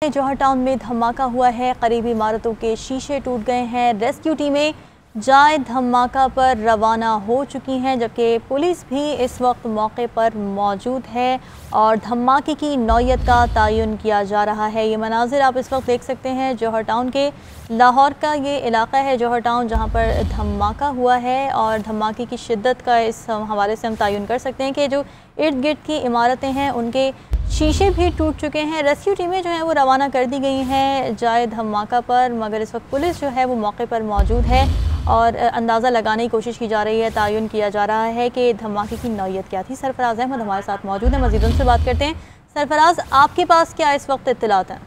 जौहर town में धमाका हुआ है। करीबी इमारतों के शीशे टूट गए हैं। रेस्क्यू टीमें जाए धमाका पर रवाना हो चुकी हैं, जबकि पुलिस भी इस वक्त मौके पर मौजूद है और धमाके की नौयत का तयन किया जा रहा है। ये मनाजिर आप इस वक्त देख सकते हैं जौहर टाउन के। लाहौर का ये इलाका है जौहर टाउन, जहाँ पर धमाका हुआ है और धमाके की शिद्दत का इस हवाले से हम तयन कर सकते हैं कि जो इर्द गिर्द की इमारतें हैं उनके शीशे भी टूट चुके हैं। रेस्क्यू टीमें जो हैं वो रवाना कर दी गई हैं जाए धमाका पर, मगर इस वक्त पुलिस जो है वो मौके पर मौजूद है और अंदाज़ा लगाने की कोशिश की जा रही है, तयन किया जा रहा है कि धमाके की नौयत क्या थी। सरफराज अहमद हमारे साथ मौजूद है, मज़ीद उनसे बात करते हैं। सरफराज, आपके पास क्या इस वक्त इत्तलात हैं?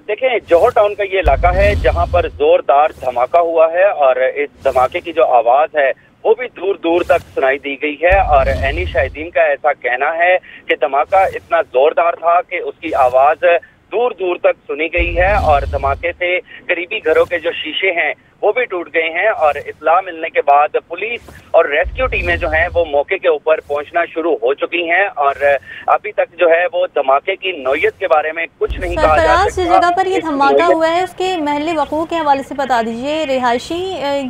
देखें, जौहर टाउन का ये इलाका है जहां पर जोरदार धमाका हुआ है और इस धमाके की जो आवाज़ है वो भी दूर दूर तक सुनाई दी गई है और ऐनी शाहिदीन का ऐसा कहना है कि धमाका इतना जोरदार था कि उसकी आवाज़ दूर दूर तक सुनी गई है और धमाके से करीबी घरों के जो शीशे हैं वो भी टूट गए हैं। और इत्तला मिलने के बाद पुलिस और रेस्क्यू टीमें जो हैं वो मौके के ऊपर पहुंचना शुरू हो चुकी हैं और अभी तक जो है वो धमाके की नौयत के बारे में कुछ नहीं कहा जा सकता। जिस जगह पर ये धमाका हुआ है उसके महल्ले वक़ूअ के हवाले से बता दीजिए। रिहायशी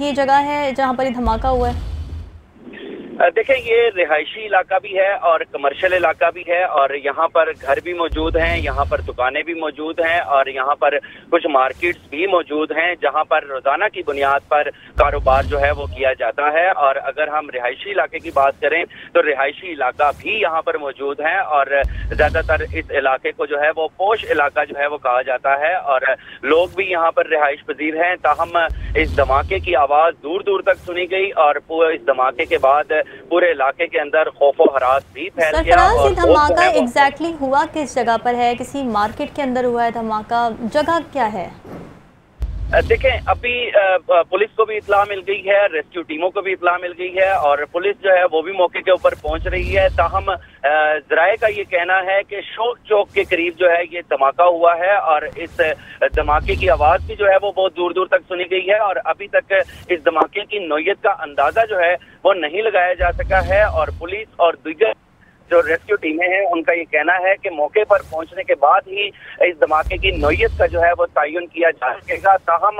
ये जगह है जहाँ पर ये धमाका हुआ है? देखें, ये रिहायशी इलाका भी है और कमर्शियल इलाका भी है और यहाँ पर घर भी मौजूद हैं, यहाँ पर दुकानें भी मौजूद हैं और यहाँ पर कुछ मार्केट्स भी मौजूद हैं जहाँ पर रोजाना की बुनियाद पर कारोबार जो है वो किया जाता है। और अगर हम रिहायशी इलाके की बात करें तो रिहायशी इलाका भी यहाँ पर मौजूद है और ज्यादातर इस इलाके को जो है वो पोश इलाका जो है वो कहा जाता है और लोग भी यहाँ पर रिहाइश पजीर हैं। ताहम इस धमाके की आवाज़ दूर दूर तक सुनी गई और इस धमाके के बाद पूरे इलाके के अंदर खौफो हरास भी फैल गया। और धमाका एग्जैक्टली हुआ किस जगह पर है? किसी मार्केट के अंदर हुआ है धमाका? जगह क्या है? देखें, अभी पुलिस को भी इत्तला मिल गई है, रेस्क्यू टीमों को भी इत्तला मिल गई है और पुलिस जो है वो भी मौके के ऊपर पहुंच रही है। ताहम ज़राए का ये कहना है कि शोक चौक के करीब जो है ये धमाका हुआ है और इस धमाके की आवाज़ भी जो है वो बहुत दूर दूर तक सुनी गई है और अभी तक इस धमाके की नौयत का अंदाज़ा जो है वो नहीं लगाया जा सका है। और पुलिस और दीगर जो रेस्क्यू टीमें हैं उनका ये कहना है कि मौके पर पहुंचने के बाद ही इस धमाके की नौयत का जो है वो तयन किया जा सकेगा। ताहम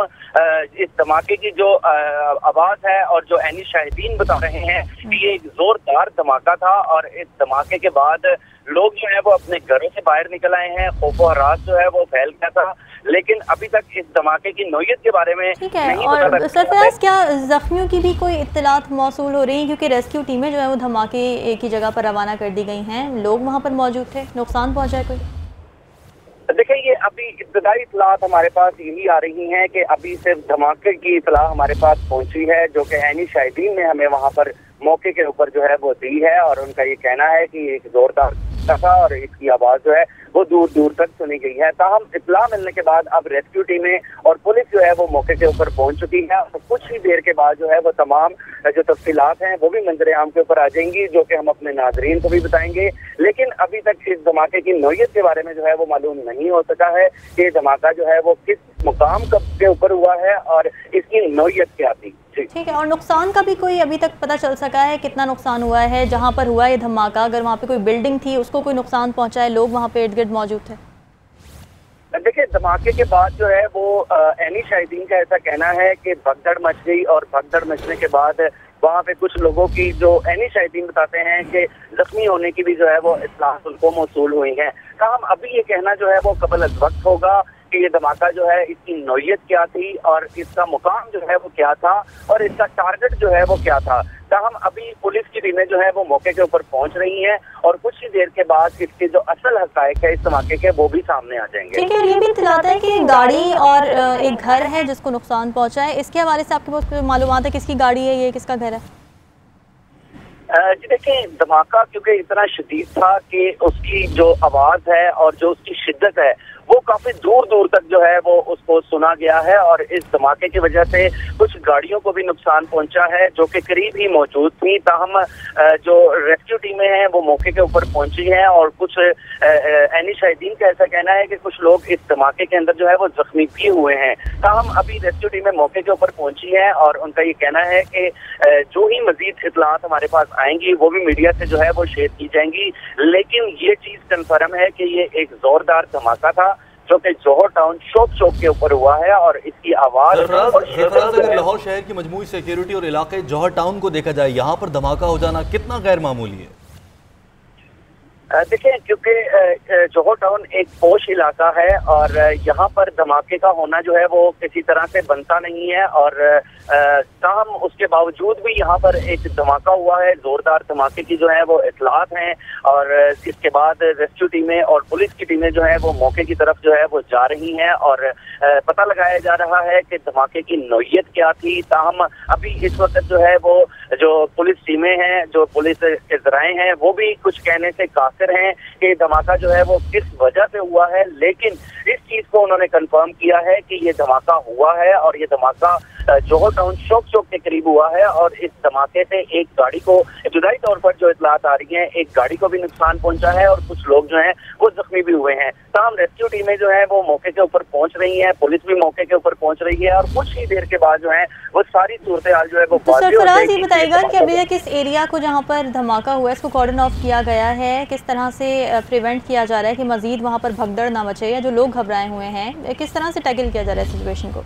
इस धमाके की जो आवाज़ है और जो ऐनी शाहिदीन बता रहे हैं कि ये एक जोरदार धमाका था और इस धमाके के बाद लोग जो है वो अपने घरों से बाहर निकल आए हैं, खौफो हरास जो है वो फैल गया था, लेकिन अभी तक इस धमाके की नौयत के बारे में नहीं और सरफराज, क्या जख्मियों की भी कोई इत्तलात मौसूल हो रही है? क्योंकि रेस्क्यू टीमें जो है वो धमाके एक ही जगह पर रवाना कर दी गई हैं, लोग वहाँ पर मौजूद थे, नुकसान पहुँचा है कोई? देखिए, ये अभी इब्तदाई इत्तलात हमारे पास यही आ रही हैं कि अभी सिर्फ धमाके की इत्तला हमारे पास पहुंची है जो कि ऐनी शाहिदीन ने हमें वहाँ पर मौके के ऊपर जो है वो दी है और उनका ये कहना है कि एक जोरदार था और इसकी आवाज़ जो है वो दूर दूर तक सुनी गई है। ताहम इत्तला मिलने के बाद अब रेस्क्यू टीमें और पुलिस जो है वो मौके के ऊपर पहुंच चुकी है और कुछ ही देर के बाद जो है वो तमाम जो तफसीलात हैं वो भी मंजर आम के ऊपर आ जाएंगी जो कि हम अपने नाजरीन को भी बताएंगे। लेकिन अभी तक इस धमाके की नौयत के बारे में जो है वो मालूम नहीं हो सका है कि धमाका जो है वो किस मुकाम के ऊपर हुआ है और इसकी नौयत क्या थी। ठीक है, और नुकसान का भी कोई अभी तक पता चल सका है? कितना नुकसान हुआ है जहां पर हुआ ये धमाका? अगर वहां पे कोई बिल्डिंग थी उसको कोई नुकसान पहुंचा है? लोग वहां पे इर्द गिर्द मौजूद थे? देखिए, धमाके के बाद जो है वो ऐनी शाहिदीन का ऐसा कहना है कि भगदड़ मच गई और भगदड़ मचने के बाद वहाँ पे कुछ लोगों की, जो ऐनी शाहिदीन बताते हैं कि जख्मी होने की भी जो है वो इत्तलात उनको मौसूल हुई हैं। ताहम अभी ये कहना जो है वो कबल अज़ वक्त होगा कि ये धमाका जो है इसकी नौयत क्या थी और इसका मुकाम जो है वो क्या था और इसका टारगेट जो है वो क्या था। ताहम अभी पुलिस की टीमें जो है वो मौके के ऊपर पहुंच रही हैं और कुछ ही देर के बाद इसके जो असल हक़ाइक़ है इस धमाके के वो भी सामने आ जाएंगे। ठीक है, ये भी इत्तलात है कि गाड़ी और एक घर है जिसको नुकसान पहुंचा है, इसके हवाले से आपके पास मालूमात है? किसकी गाड़ी है ये, किसका घर है? जी देखिए, धमाका क्योंकि इतना शदीद था कि उसकी जो आवाज़ है और जो उसकी शिद्दत है वो काफी दूर दूर तक जो है वो उसको सुना गया है और इस धमाके की वजह से कुछ गाड़ियों को भी नुकसान पहुंचा है जो कि करीब ही मौजूद थी। ताहम जो रेस्क्यू टीमें हैं वो मौके के ऊपर पहुंची हैं और कुछ एनी शाहिदीन का ऐसा कहना है कि कुछ लोग इस धमाके के अंदर जो है वो जख्मी भी हुए हैं। ताहम अभी रेस्क्यू टीमें मौके के ऊपर पहुंची हैं और उनका ये कहना है कि जो ही मजीद इत्तलात हमारे पास आएंगी वो भी मीडिया से जो है वो शेयर की जाएंगी, लेकिन ये चीज कंफर्म है कि ये एक जोरदार धमाका था जो कि जोहर टाउन शोक चौक के ऊपर हुआ है और इसकी आवाज अगर लाहौर शहर की मजमूई सिक्योरिटी और इलाके जोहर टाउन को देखा जाए, यहाँ पर धमाका हो जाना कितना गैर मामूली है? देखिए, क्योंकि जोहर टाउन एक पोश इलाका है और यहाँ पर धमाके का होना जो है वो किसी तरह से बनता नहीं है और ताहम उसके बावजूद भी यहाँ पर एक धमाका हुआ है। जोरदार धमाके की जो है वो इतलात हैं और इसके बाद रेस्क्यू टीमें और पुलिस की टीमें जो है वो मौके की तरफ जो है वो जा रही हैं और पता लगाया जा रहा है कि धमाके की नौयत क्या थी। ताहम अभी इस वक्त जो है वो जो पुलिस टीमें हैं, जो पुलिस के जराए हैं, वो भी कुछ कहने से कासिर हैं कि धमाका जो है वो किस वजह से हुआ है, लेकिन इस चीज को उन्होंने कंफर्म किया है कि ये धमाका हुआ है और ये धमाका जोहर टाउन शोक चौक के करीब हुआ है और इस धमाके से एक गाड़ी को इब्तदाई तौर पर जो इतलात आ रही हैं, एक गाड़ी को भी नुकसान पहुंचा है और कुछ लोग जो हैं वो जख्मी भी हुए हैं। तमाम रेस्क्यू टीमें जो है वो मौके के ऊपर पहुंच रही हैं, पुलिस भी मौके के ऊपर पहुंच रही है और कुछ ही देर के बाद जो है वो सारी सूरत हाल जो है वो सरफराज ये बताएगा कि अभी तक इस एरिया को जहाँ पर धमाका हुआ है इसको कॉर्डन ऑफ किया गया है, किस तरह से प्रिवेंट किया जा रहा है कि मजीद वहाँ पर भगदड़ ना मचे या जो लोग घबराए हुए हैं, किस तरह से टैकल किया जा रहा है सिचुएशन को?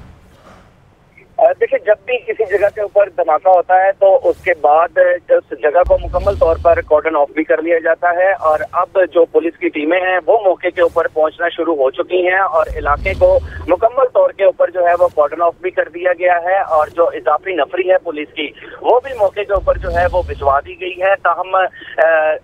देखिए, जब भी किसी जगह के ऊपर धमाका होता है तो उसके बाद उस जगह को मुकम्मल तौर पर कॉर्डन ऑफ भी कर लिया जाता है और अब जो पुलिस की टीमें हैं वो मौके के ऊपर पहुंचना शुरू हो चुकी हैं और इलाके को मुकम्मल तौर के ऊपर जो है वो कॉर्डन ऑफ भी कर दिया गया है और जो इजाफी नफरी है पुलिस की वो भी मौके के ऊपर जो है वो भिजवा दी गई है। ताहम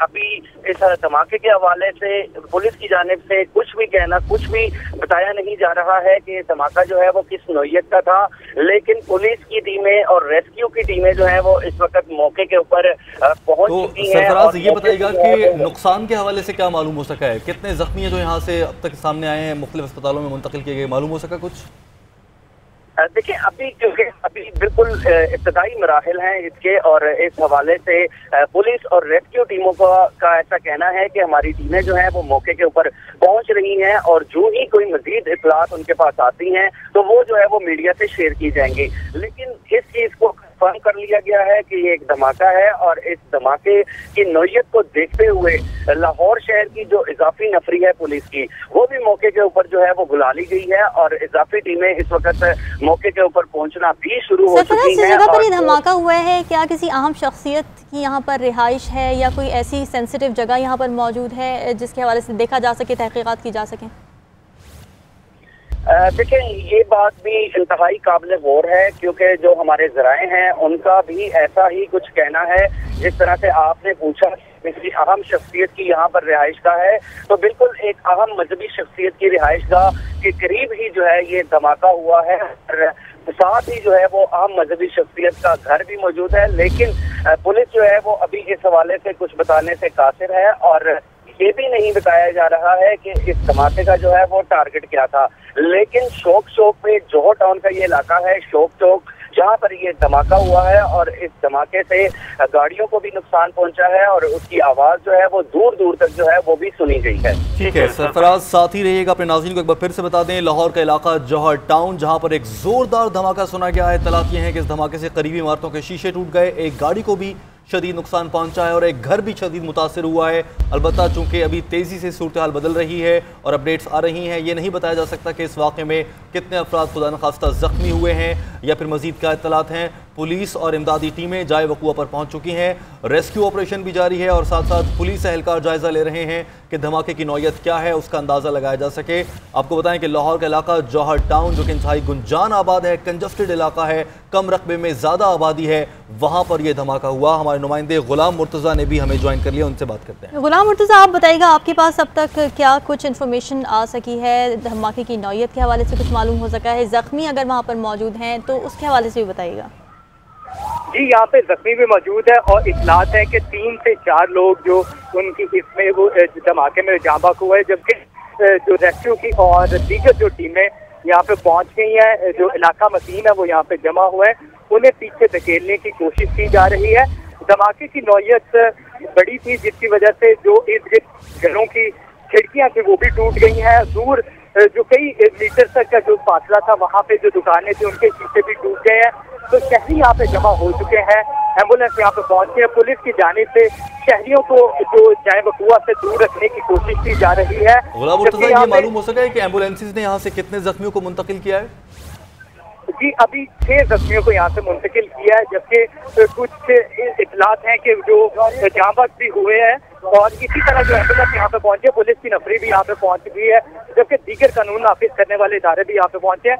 अभी इस धमाके के हवाले से पुलिस की जानिब से कुछ भी कहना, कुछ भी बताया नहीं जा रहा है कि धमाका जो है वो किस नौयत का था, लेकिन पुलिस की टीमें और रेस्क्यू की टीमें जो है वो इस वक्त मौके के ऊपर पहुंच चुकी हैं। सरफराज ये बताइएगा कि नुकसान के हवाले से क्या मालूम हो सका है? कितने जख्मी हैं जो यहाँ से अब तक सामने आए हैं, मुख्तलिफ अस्पतालों में मुंतकिल किए गए, मालूम हो सका कुछ? देखिए, क्योंकि अभी बिल्कुल इब्तदाई मराहिल हैं इसके और इस हवाले से पुलिस और रेस्क्यू टीमों का ऐसा कहना है कि हमारी टीमें जो हैं वो मौके के ऊपर पहुंच रही हैं और जो ही कोई मजीद इत्तलात उनके पास आती हैं तो वो जो है वो मीडिया से शेयर की जाएंगी, लेकिन इस चीज को कंफर्म कर लिया गया है कि ये एक धमाका है और इस धमाके की नौयत को देखते हुए लाहौर शहर की जो इजाफी नफरी है पुलिस की वो भी मौके के ऊपर जो है वो बुला ली गई है और इजाफी टीमें इस वक्त मौके के ऊपर पहुंचना भी शुरू हो चुकी हैं। जगह पर ये धमाका हुआ है, क्या किसी अहम शख्सियत की यहाँ पर रिहाइश है या कोई ऐसी सेंसिटिव जगह यहाँ पर मौजूद है जिसके हवाले से देखा जा सके, तहकीकात की जा सके? देखिए, ये बात भी इंतहाई काबिल गौर है क्योंकि जो हमारे जराए हैं उनका भी ऐसा ही कुछ कहना है। जिस तरह से आपने पूछा किसी अहम शख्सियत की यहाँ पर रिहाइश का है, तो बिल्कुल एक अहम मजहबी शख्सियत की रिहाइश का के करीब ही जो है ये धमाका हुआ है और साथ ही जो है वो अहम मजहबी शख्सियत का घर भी मौजूद है, लेकिन पुलिस जो है वो अभी इस हवाले से कुछ बताने से कासिर है और ये भी नहीं बताया जा रहा है कि इस धमाके का जो है वो टारगेट क्या था। लेकिन शोक चौक पे जोहर टाउन का ये इलाका है, शोक चौक, जहाँ पर ये धमाका हुआ है और इस धमाके से गाड़ियों को भी नुकसान पहुंचा है और उसकी आवाज जो है वो दूर दूर तक जो है वो भी सुनी गई है। ठीक है सरफराज, साथ ही रहिएगा। अपने नाज़रीन को एक बार फिर से बता दें, लाहौर का इलाका जोहर टाउन जहाँ पर एक जोरदार धमाका सुना गया है। तलात ये है कि इस धमाके से करीबी इमारतों के शीशे टूट गए, एक गाड़ी को भी शदीद नुकसान पहुंचा है और एक घर भी शदीद मुतासिर हुआ है। अलबत्ता चूंकि अभी तेज़ी से सूरत हाल बदल रही है और अपडेट्स आ रही हैं, ये नहीं बताया जा सकता कि इस वाक़े में कितने अफराद खुदा न खास्ता ज़ख्मी हुए हैं या फिर मज़ीद क्या इत्तलात हैं। पुलिस और इमदादी टीमें जाए वक़ूआ पर पहुंच चुकी हैं, रेस्क्यू ऑपरेशन भी जारी है और साथ साथ पुलिस एहलकार जायज़ा ले रहे हैं कि धमाके की नौयत क्या है, उसका अंदाज़ा लगाया जा सके। आपको बताएं कि लाहौर का इलाका जोहर टाउन जो कि इंतहाई गुंजान आबाद है, कंजस्टेड इलाका है, कम रकबे में ज़्यादा आबादी है, वहाँ पर यह धमाका हुआ। हमारे नुमाइंदे गुलाम मुर्तज़ा ने भी हमें ज्वाइन कर लिया, उनसे बात करते हैं। गुलाम मुर्तज़ा, आप बताइएगा आपके पास अब तक क्या कुछ इन्फॉर्मेशन आ सकी है, धमाके की नौयत के हवाले से कुछ मालूम हो सका है, ज़ख्मी अगर वहाँ पर मौजूद हैं तो उसके हवाले से भी बताइएगा। जी, यहाँ पे जख्मी भी मौजूद है और इतलात है कि 3 से 4 लोग जो उनकी इसमें वो धमाके में जाँ बहक हुए, जबकि जो रेस्क्यू की और दीगर जो टीमें यहाँ पे पहुंच गई हैं, जो इलाका मसीन है वो यहाँ पे जमा हुए हैं, उन्हें पीछे धकेलने की कोशिश की जा रही है। धमाके की नौयत बड़ी थी, जिसकी वजह से जो इर्द गिर्द घरों की खिड़कियां थी वो भी टूट गई हैं। दूर जो कई मीटर तक का जो फासला था वहाँ पे जो दुकानें थी उनके शीशे भी टूट गए हैं। तो शहरी यहाँ पे जमा हो चुके हैं, एम्बुलेंस यहाँ पे पहुंची है। पुलिस की जानिब से शहरियों को जो जाए वकुआ से दूर रखने की कोशिश की जा रही है। ये मालूम हो सका है कि एम्बुलेंसेज ने यहाँ से कितने जख्मियों को मुंतकिल किया है? जी, अभी 6 जख्मियों को यहाँ से मुंतकिल किया है, जबकि कुछ इतलात हैं कि जो जाँ बख्श भी हुए हैं। और इसी तरह जो एम्बुलेंस यहाँ पे पहुंचे, पुलिस की नफरी भी यहाँ पे पहुंच गई है, जबकि दीगर कानून नाफिज करने वाले इदारे भी यहाँ पे पहुंचे हैं।